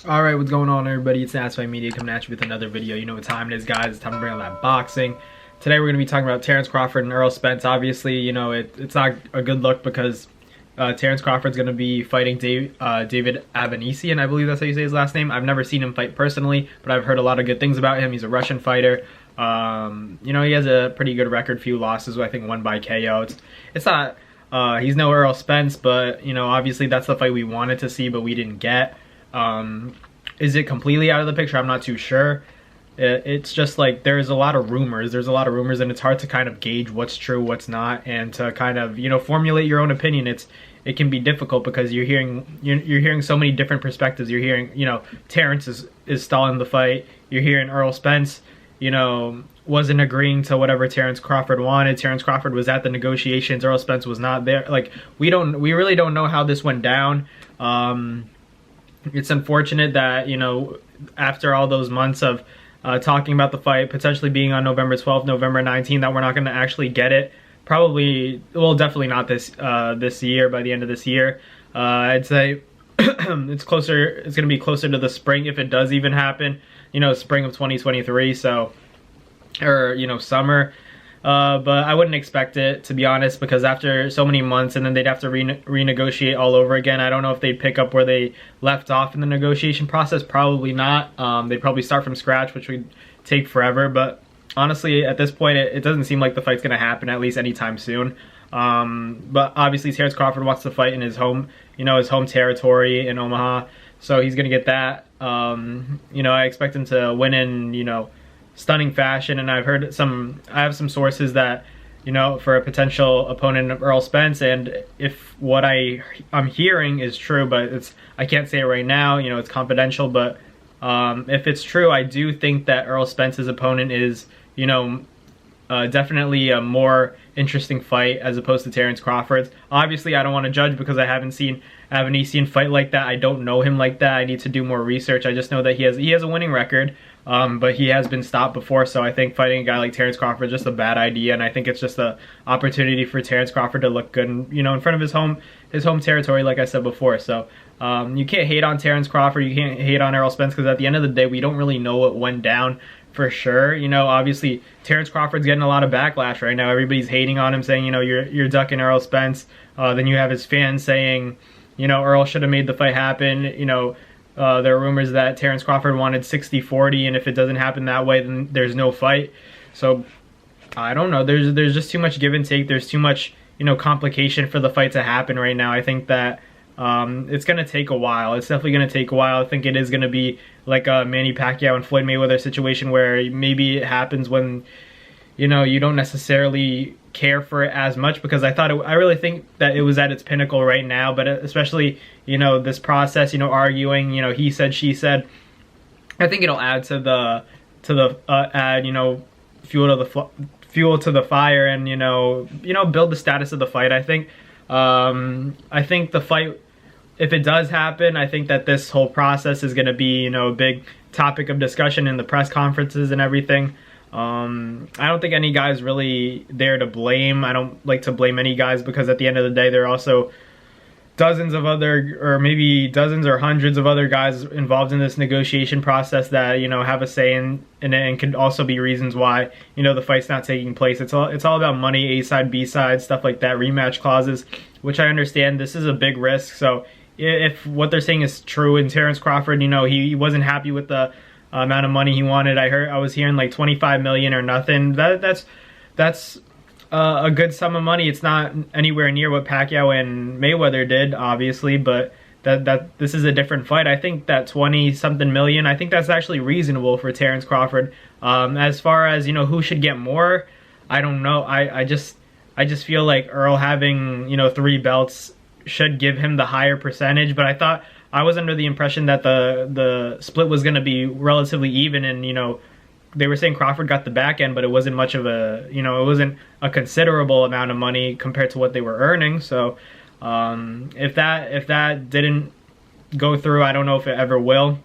Alright, what's going on everybody? It's Nasty Media coming at you with another video. You know what time it is, guys. It's time to bring on that boxing. Today we're going to be talking about Terence Crawford and Errol Spence. Obviously, you know, it's not a good look because Terence Crawford's going to be fighting David Avanesyan. I believe that's how you say his last name. I've never seen him fight personally, but I've heard a lot of good things about him. He's a Russian fighter. You know, he has a pretty good record, few losses, I think one by KO. It's not, he's no Errol Spence, but, you know, obviously that's the fight we wanted to see, but we didn't get. Is it completely out of the picture? I'm not too sure. It's just like there's a lot of rumors. There's a lot of rumors, and it's hard to kind of gauge what's true, what's not, and to kind of, you know, formulate your own opinion. It can be difficult because you're hearing so many different perspectives. You're hearing, you know, Terence is stalling the fight. You're hearing Errol Spence, you know, wasn't agreeing to whatever Terence Crawford wanted. Terence Crawford was at the negotiations. Errol Spence was not there. Like we really don't know how this went down. It's unfortunate that, you know, after all those months of talking about the fight potentially being on November 12th, November 19th, that we're not going to actually get it. Probably, well, definitely not this year, by the end of this year. I'd say it's closer, it's going to be closer to the spring if it does even happen, you know, spring of 2023, so, or, you know, summer. But I wouldn't expect it, to be honest, because after so many months and then they'd have to renegotiate all over again. I don't know if they'd pick up where they left off in the negotiation process. Probably not. They'd probably start from scratch, which would take forever. But honestly, at this point, it doesn't seem like the fight's going to happen, at least anytime soon. But obviously, Terence Crawford wants to fight in his home, you know, his home territory in Omaha. So he's going to get that. You know, I expect him to win in, you know, stunning fashion, and I have some sources that, you know, for a potential opponent of Errol Spence, and if what I'm hearing is true, but I can't say it right now, you know, it's confidential, but if it's true, I do think that Errol Spence's opponent is, you know, definitely a more interesting fight as opposed to Terence Crawford's. Obviously, I don't want to judge because I haven't seen Avanesyan fight like that. I don't know him like that. I need to do more research. I just know that he has a winning record, but he has been stopped before. So I think fighting a guy like Terence Crawford is just a bad idea, and I think it's just an opportunity for Terence Crawford to look good, you know, in front of his home territory, like I said before. So you can't hate on Terence Crawford. You can't hate on Errol Spence because at the end of the day, we don't really know what went down. For sure, you know, obviously Terence Crawford's getting a lot of backlash right now. Everybody's hating on him, saying, you know, you're ducking Errol Spence. Then you have his fans saying, you know, Errol should have made the fight happen. You know, there are rumors that Terence Crawford wanted 60-40, and if it doesn't happen that way, then there's no fight. So I don't know. There's just too much give and take. There's too much, you know, complication for the fight to happen right now. I think that it's going to take a while. It's definitely going to take a while. I think it is going to be like a Manny Pacquiao and Floyd Mayweather situation where maybe it happens when, you know, you don't necessarily care for it as much, because I really think that it was at its pinnacle right now, but especially, you know, this process, you know, arguing, you know, he said, she said, I think it'll add to the add, you know, fuel to the fire, and, you know, build the status of the fight. I think the fight, if it does happen, I think that this whole process is going to be, you know, a big topic of discussion in the press conferences and everything. I don't think any guy's really there to blame. I don't like to blame any guys, because at the end of the day, there are also dozens of other, or maybe dozens or hundreds of other guys involved in this negotiation process that, you know, have a say in it, and could also be reasons why, you know, the fight's not taking place. It's all about money, A side, B side, stuff like that, rematch clauses, which I understand. This is a big risk. So if what they're saying is true, and Terence Crawford, you know, he wasn't happy with the amount of money he wanted. I was hearing like 25 million or nothing. That's a good sum of money. It's not anywhere near what Pacquiao and Mayweather did, obviously, but this is a different fight. I think that 20-something million, I think that's actually reasonable for Terence Crawford. As far as, you know, who should get more, I don't know. I just feel like Earl having, you know, 3 belts should give him the higher percentage, but I was under the impression that the split was going to be relatively even, and, you know, they were saying Crawford got the back end, but it wasn't much of a, you know, it wasn't a considerable amount of money compared to what they were earning. So if that didn't go through, I don't know if it ever will.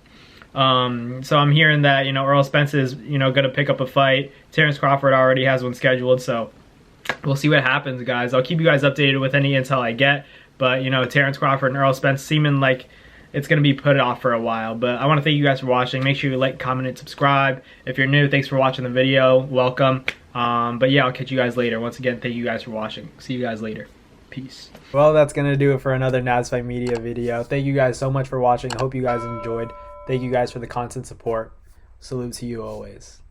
So I'm hearing that, you know, Errol Spence is, you know, going to pick up a fight. Terence Crawford already has one scheduled, so we'll see what happens, guys. I'll keep you guys updated with any intel I get. But, you know, Terence Crawford and Errol Spence seeming like it's going to be put off for a while. But I want to thank you guys for watching. Make sure you like, comment, and subscribe. If you're new, thanks for watching the video. Welcome. But yeah, I'll catch you guys later. Once again, thank you guys for watching. See you guys later. Peace. Well, that's going to do it for another NASFIGHT Media video. Thank you guys so much for watching. Hope you guys enjoyed. Thank you guys for the constant support. Salute to you always.